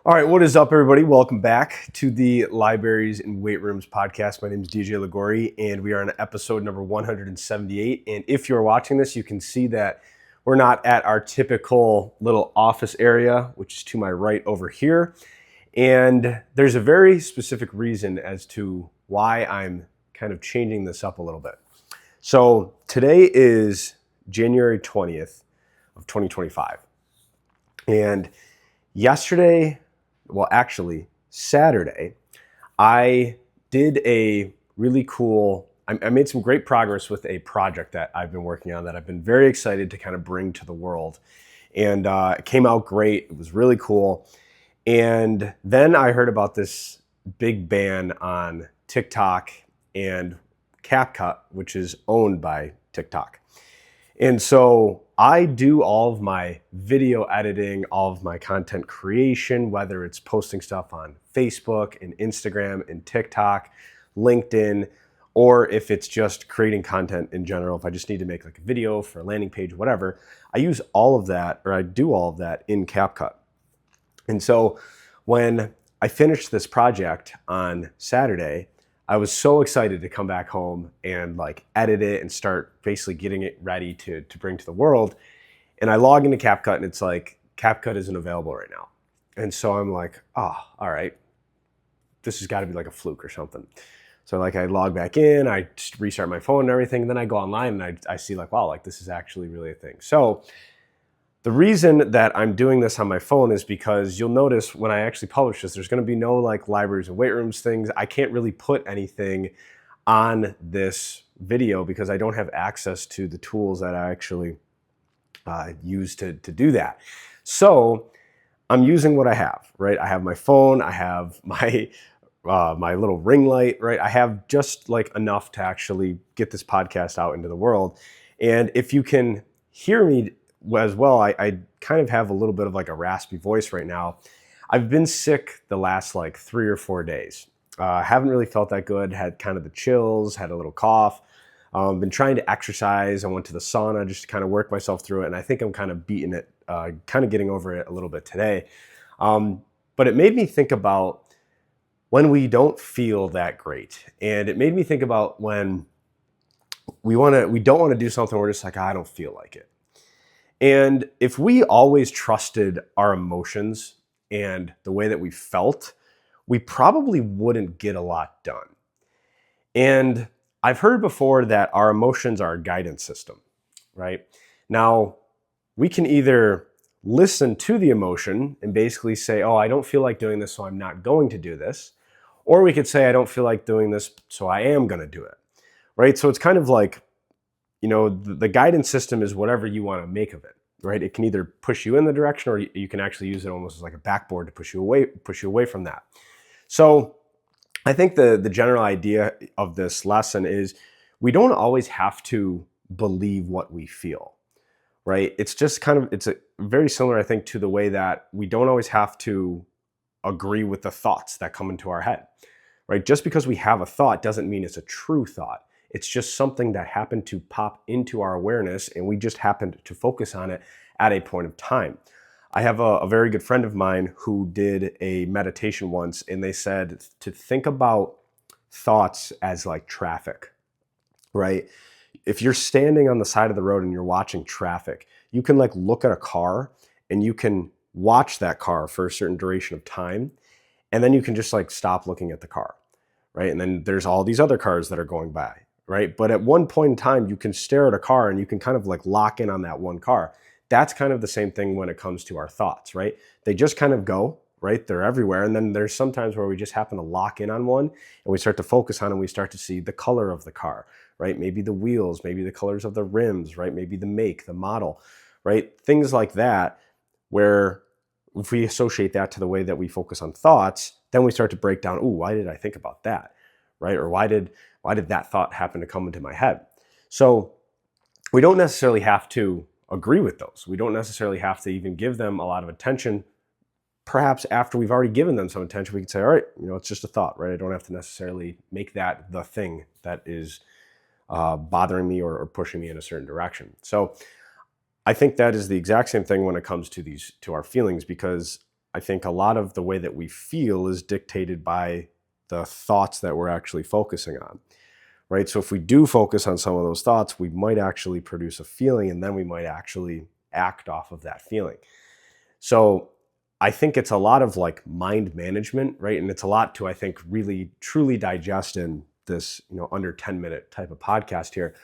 All right, what is up, everybody? Welcome back to the Libraries and Weight Rooms podcast. My name is DJ Ligori, and we are on episode number 178. And if you're watching this, you can see that we're not at our typical little office area, which is to my right over here. And there's a very specific reason as to why I'm kind of changing this up a little bit. So today is January 20th of 2025. And yesterday, well, actually, Saturday, I did a really cool, I made some great progress with a project that I've been working on that I've been very excited to kind of bring to the world. And it came out great. It was really cool. And then I heard about this big ban on TikTok and CapCut, which is owned by TikTok. And so I do all of my video editing, all of my content creation, whether it's posting stuff on Facebook and Instagram and TikTok, LinkedIn, or if it's just creating content in general. If I just need to make like a video for a landing page, whatever, I use all of that, or I do all of that in CapCut. And so when I finished this project on Saturday, I was so excited to come back home and like edit it and start basically getting it ready to bring to the world. And I log into CapCut and it's like, CapCut isn't available right now. And so I'm like, oh, all right, this has got to be like a fluke or something. So like I log back in, I just restart my phone and everything. And then I go online and I see like, wow, like this is actually really a thing. So the reason that I'm doing this on my phone is because you'll notice when I actually publish this, there's going to be no like libraries and weight rooms things. I can't really put anything on this video because I don't have access to the tools that I actually use to do that. So I'm using what I have, right? I have my phone, I have my my little ring light, right? I have just like enough to actually get this podcast out into the world. And if you can hear me as well, I kind of have a little bit of like a raspy voice right now. I've been sick the last like 3 or 4 days. Haven't really felt that good, had kind of the chills, had a little cough. Been trying to exercise. I went to the sauna just to kind of work myself through it. And I think I'm kind of beating it, kind of getting over it a little bit today. But it made me think about when we don't feel that great. And it made me think about when we don't want to do something. We're just like, I don't feel like it. And if we always trusted our emotions and the way that we felt, we probably wouldn't get a lot done. And I've heard before that our emotions are a guidance system, right? Now, we can either listen to the emotion and basically say, oh, I don't feel like doing this, so I'm not going to do this. Or we could say, I don't feel like doing this, so I am going to do it, right? So it's kind of like, you know, the guidance system is whatever you want to make of it, right? It can either push you in the direction or you can actually use it almost as like a backboard to push you away from that. So I think the general idea of this lesson is we don't always have to believe what we feel, right? It's just kind of, it's a very similar, I think, to the way that we don't always have to agree with the thoughts that come into our head, right? Just because we have a thought doesn't mean it's a true thought. It's just something that happened to pop into our awareness and we just happened to focus on it at a point of time. I have a very good friend of mine who did a meditation once, and they said to think about thoughts as like traffic, right? If you're standing on the side of the road and you're watching traffic, you can like look at a car and you can watch that car for a certain duration of time. And then you can just like stop looking at the car, right? And then there's all these other cars that are going by, right? But at one point in time, you can stare at a car and you can kind of like lock in on that one car. That's kind of the same thing when it comes to our thoughts, right? They just kind of go, right? They're everywhere. And then there's sometimes where we just happen to lock in on one and we start to focus on it and we start to see the color of the car, right? Maybe the wheels, maybe the colors of the rims, right? Maybe the make, the model, right? Things like that, where if we associate that to the way that we focus on thoughts, then we start to break down, ooh, why did I think about that, right? Or why did that thought happen to come into my head? So we don't necessarily have to agree with those. We don't necessarily have to even give them a lot of attention. Perhaps after we've already given them some attention, we can say, all right, you know, it's just a thought, right? I don't have to necessarily make that the thing that is bothering me or pushing me in a certain direction. So I think that is the exact same thing when it comes to our feelings, because I think a lot of the way that we feel is dictated by the thoughts that we're actually focusing on, right? So if we do focus on some of those thoughts, we might actually produce a feeling, and then we might actually act off of that feeling. So I think it's a lot of like mind management, right? And it's a lot to, I think, really truly digest in this, under 10-minute type of podcast here.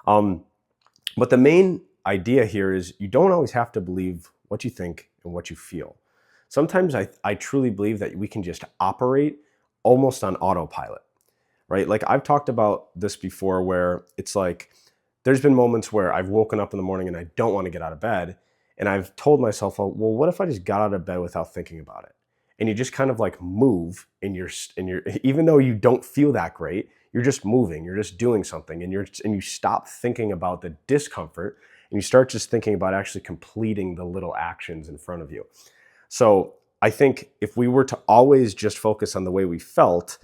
But the main idea here is you don't always have to believe what you think and what you feel. Sometimes I truly believe that we can just operate almost on autopilot, right? Like I've talked about this before where it's like, there's been moments where I've woken up in the morning and I don't want to get out of bed. And I've told myself, well, what if I just got out of bed without thinking about it? And you just kind of like move in your, even though you don't feel that great, you're just moving, you're just doing something, and you stop thinking about the discomfort and you start just thinking about actually completing the little actions in front of you. So I think if we were to always just focus on the way we felt,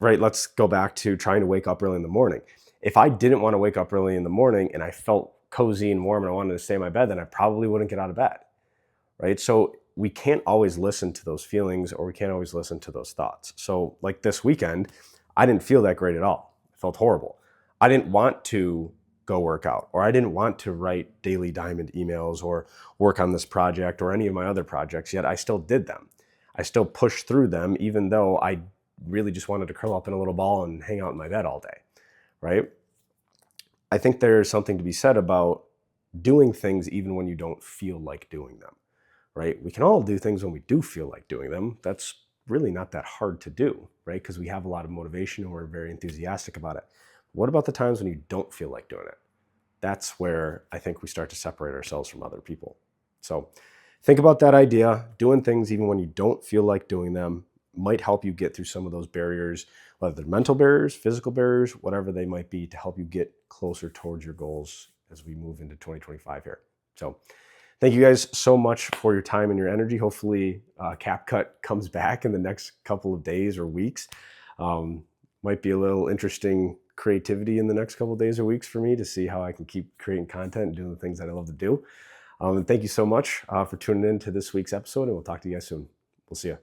right, let's go back to trying to wake up early in the morning. If I didn't want to wake up early in the morning and I felt cozy and warm and I wanted to stay in my bed, then I probably wouldn't get out of bed, right? So we can't always listen to those feelings, or we can't always listen to those thoughts. So like this weekend, I didn't feel that great at all. I felt horrible. I didn't want to go work out, or I didn't want to write daily diamond emails or work on this project or any of my other projects, yet I still did them. I still pushed through them, even though I really just wanted to curl up in a little ball and hang out in my bed all day, right? I think there's something to be said about doing things even when you don't feel like doing them, right? We can all do things when we do feel like doing them. That's really not that hard to do, right? Because we have a lot of motivation and we're very enthusiastic about it. What about the times when you don't feel like doing it? That's where I think we start to separate ourselves from other people. So think about that idea. Doing things even when you don't feel like doing them might help you get through some of those barriers, whether they're mental barriers, physical barriers, whatever they might be, to help you get closer towards your goals as we move into 2025 here. So thank you guys so much for your time and your energy. Hopefully CapCut comes back in the next couple of days or weeks. Might be a little interesting creativity in the next couple of days or weeks for me to see how I can keep creating content and doing the things that I love to do. And thank you so much for tuning in to this week's episode, and we'll talk to you guys soon. We'll see you.